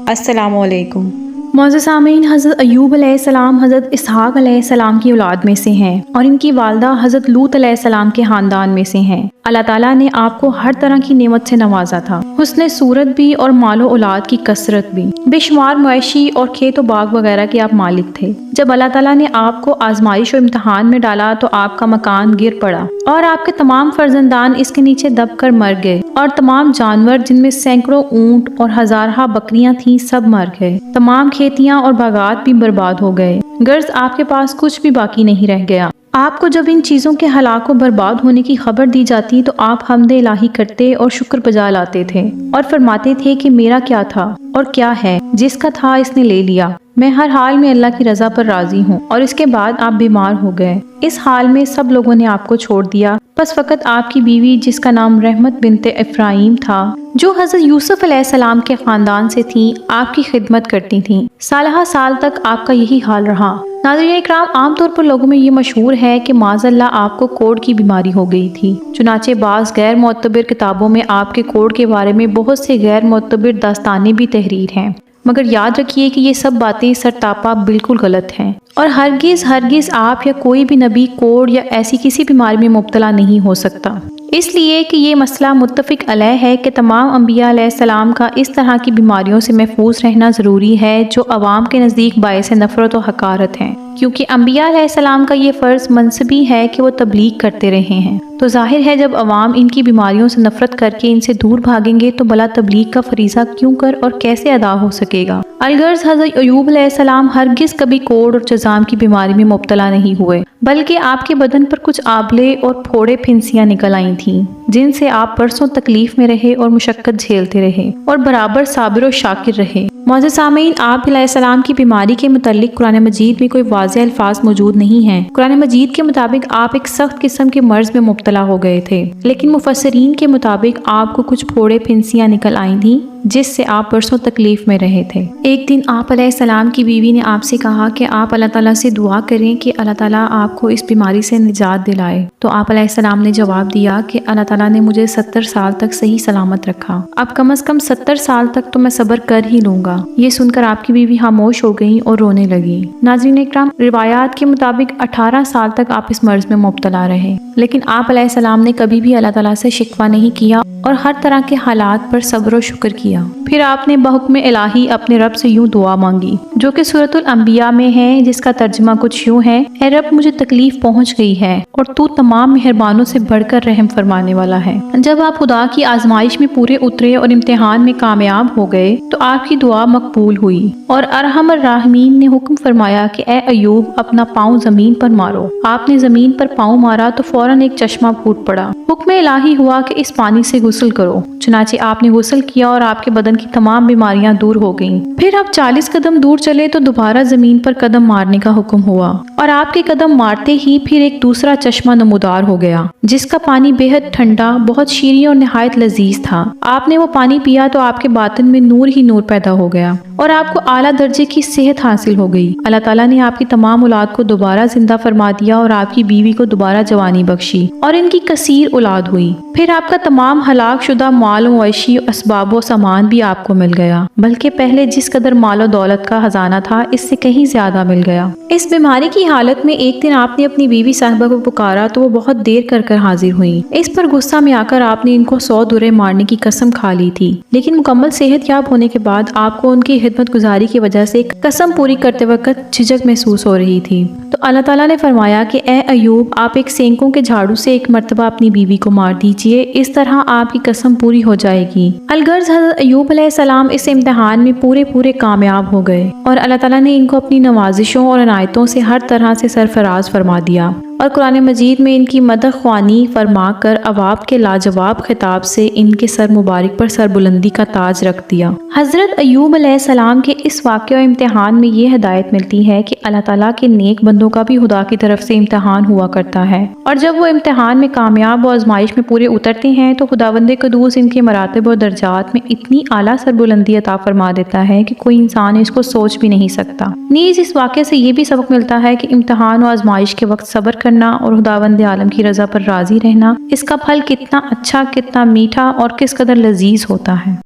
السلام علیکم معزز سامعین، حضرت ایوب علیہ السلام حضرت اسحاق علیہ السلام کی اولاد میں سے ہیں اور ان کی والدہ حضرت لوط علیہ السلام کے خاندان میں سے ہیں۔ اللہ تعالیٰ نے آپ کو ہر طرح کی نعمت سے نوازا تھا، حسن صورت بھی اور مال و اولاد کی کثرت بھی، بے شمار مویشی اور کھیت و باغ وغیرہ کے آپ مالک تھے۔ جب اللہ تعالیٰ نے آپ کو آزمائش و امتحان میں ڈالا تو آپ کا مکان گر پڑا اور آپ کے تمام فرزندان اس کے نیچے دب کر مر گئے، اور تمام جانور جن میں سینکڑوں اونٹ اور ہزارہ بکریاں تھیں سب مر گئے، تمام کھیتیاں اور باغات بھی برباد ہو گئے، غرض آپ کے پاس کچھ بھی باقی نہیں رہ گیا۔ آپ کو جب ان چیزوں کے ہلاک و برباد ہونے کی خبر دی جاتی تو آپ حمد الہی کرتے اور شکر بجا لاتے تھے اور فرماتے تھے کہ میرا کیا تھا اور کیا ہے، جس کا تھا اس نے لے لیا، میں ہر حال میں اللہ کی رضا پر راضی ہوں۔ اور اس کے بعد آپ بیمار ہو گئے، اس حال میں سب لوگوں نے آپ کو چھوڑ دیا، بس فقط آپ کی بیوی جس کا نام رحمت بنت افراہیم تھا، جو حضرت یوسف علیہ السلام کے خاندان سے تھیں، آپ کی خدمت کرتی تھیں۔ سالہ سال تک آپ کا یہی حال رہا۔ ناظرین اکرام، عام طور پر لوگوں میں یہ مشہور ہے کہ معاذ اللہ آپ کو کوڑ کی بیماری ہو گئی تھی، چنانچہ بعض غیر معتبر کتابوں میں آپ کے کوڑ کے بارے میں بہت سے غیر معتبر داستانیں بھی تحریر ہیں، مگر یاد رکھیے کہ یہ سب باتیں سرتاپا بالکل غلط ہیں، اور ہرگز آپ یا کوئی بھی نبی کوڑ یا ایسی کسی بیماری میں مبتلا نہیں ہو سکتا، اس لیے کہ یہ مسئلہ متفق علیہ ہے کہ تمام انبیاء علیہ السلام کا اس طرح کی بیماریوں سے محفوظ رہنا ضروری ہے جو عوام کے نزدیک باعث نفرت و حقارت ہیں، کیونکہ انبیاء علیہ السلام کا یہ فرض منصبی ہے کہ وہ تبلیغ کرتے رہے ہیں، تو ظاہر ہے جب عوام ان کی بیماریوں سے نفرت کر کے ان سے دور بھاگیں گے تو بلا تبلیغ کا فریضہ کیوں کر اور کیسے ادا ہو سکے گا۔ الغرض حضرت ایوب علیہ السلام ہرگز کبھی کوڑ اور جذام کی بیماری میں مبتلا نہیں ہوئے، بلکہ آپ کے بدن پر کچھ آبلے اور پھوڑے پھنسیاں نکل آئی تھیں، جن سے آپ برسوں تکلیف میں رہے اور مشقت جھیلتے رہے اور برابر صابر و شاکر رہے۔ معزز سامعین، آپ علیہ السلام کی بیماری کے متعلق قرآن مجید میں کوئی واضح الفاظ موجود نہیں ہیں۔ قرآن مجید کے مطابق آپ ایک سخت قسم کے مرض میں مبتلا ہو گئے تھے، لیکن مفسرین کے مطابق آپ کو کچھ پھوڑے پھنسیاں نکل آئی تھیں جس سے آپ برسوں تکلیف میں رہے تھے۔ ایک دن آپ علیہ السلام کی بیوی نے آپ سے کہا کہ آپ اللہ تعالیٰ سے دعا کریں کہ اللہ تعالیٰ آپ کو اس بیماری سے نجات دلائے، تو آپ علیہ السلام نے جواب دیا کہ اللہ تعالیٰ نے مجھے 70 سال تک صحیح سلامت رکھا، اب کم از کم 70 سال تک تو میں صبر کر ہی لوں گا۔ یہ سن کر آپ کی بیوی خاموش ہو گئی اور رونے لگی۔ ناظرین اکرام، روایات کے مطابق 18 سال تک آپ اس مرض میں مبتلا رہے، لیکن آپ علیہ السلام نے کبھی بھی اللہ تعالیٰ سے شکوہ نہیں کیا اور ہر طرح کے حالات پر صبر و شکر کیا۔ پھر آپ نے بحکم الہی اپنے رب سے یوں دعا مانگی، جو کہ سورۃ الانبیاء میں ہے، جس کا ترجمہ کچھ یوں ہے: اے رب، مجھے تکلیف پہنچ گئی ہے اور تو تمام مہربانوں سے بڑھ کر رحم فرمانے والا ہے۔ جب آپ خدا کی آزمائش میں پورے اترے اور امتحان میں کامیاب ہو گئے تو آپ کی دعا مقبول ہوئی، اور ارحم الراحمین نے حکم فرمایا کہ اے ایوب، اپنا پاؤں زمین پر مارو۔ آپ نے زمین پر پاؤں مارا تو فوراً ایک چشمہ پھوٹ پڑا۔ حکم الہی ہوا کہ اس پانی سے غسل کرو، چنانچہ آپ نے غسل کیا اور آپ کے بدن کی تمام بیماریاں دور ہو گئیں۔ پھر آپ 40 قدم دور چلے تو دوبارہ زمین پر قدم مارنے کا حکم ہوا، اور آپ کے قدم مارتے ہی پھر ایک دوسرا چشمہ نمودار ہو گیا، جس کا پانی بے حد ٹھنڈا، بہت شیریں اور نہایت لذیذ تھا۔ آپ نے وہ پانی پیا تو آپ کے باطن میں نور ہی نور پیدا ہو گیا اور آپ کو اعلیٰ درجے کی صحت حاصل ہو گئی۔ اللہ تعالیٰ نے آپ کی تمام اولاد کو دوبارہ زندہ فرما دیا اور آپ کی بیوی کو دوبارہ جوانی بخشی اور ان کی کثیر اولاد ہوئی۔ پھر آپ کا تمام ہلاک شدہ مال و مویشی، اسباب و سامان بھی آپ کو مل گیا، بلکہ پہلے جس قدر مال و دولت کا خزانہ تھا اس سے کہیں زیادہ مل گیا۔ اس بیماری کی حالت میں ایک دن آپ نے اپنی بیوی صاحبہ کو پکارا تو وہ بہت دیر کر حاضر ہوئی۔ اس پر غصہ میں آ کر آپ نے ان کو 100 درے مارنے کی قسم کھا لی تھی، لیکن مکمل صحت یاب ہونے کے بعد آپ کو ان کی خدمت گزاری کی وجہ سے قسم پوری کرتے وقت جھجک محسوس ہو رہی تھی، تو اللہ تعالیٰ نے فرمایا کہ اے ایوب، آپ ایک سینکوں کے جھاڑو سے ایک مرتبہ اپنی بیوی کو مار دیجئے، اس طرح آپ کی قسم پوری ہو جائے گی۔ الغرض حضرت ایوب علیہ السلام اس امتحان میں پورے کامیاب ہو گئے، اور اللہ تعالیٰ نے ان کو اپنی نوازشوں اور عنایتوں سے ہر طرح سے سرفراز فرما دیا، اور قرآن مجید میں ان کی مدح خوانی فرما کر اواب کے لاجواب خطاب سے ان کے سر مبارک پر سربلندی کا تاج رکھ دیا۔ حضرت ایوب علیہ السلام کے اس واقعہ و امتحان میں یہ ہدایت ملتی ہے کہ اللہ تعالیٰ کے نیک بندوں کا بھی خدا کی طرف سے امتحان ہوا کرتا ہے، اور جب وہ امتحان میں کامیاب و آزمائش میں پورے اترتے ہیں تو خداوند قدوس ان کے مراتب و درجات میں اتنی اعلیٰ سربلندی عطا فرما دیتا ہے کہ کوئی انسان اس کو سوچ بھی نہیں سکتا۔ نیز اس واقعے سے یہ بھی سبق ملتا ہے کہ امتحان و آزمائش کے وقت صبر کرنا اور خداوند عالم کی رضا پر راضی رہنا، اس کا پھل کتنا اچھا، کتنا میٹھا اور کس قدر لذیذ ہوتا ہے۔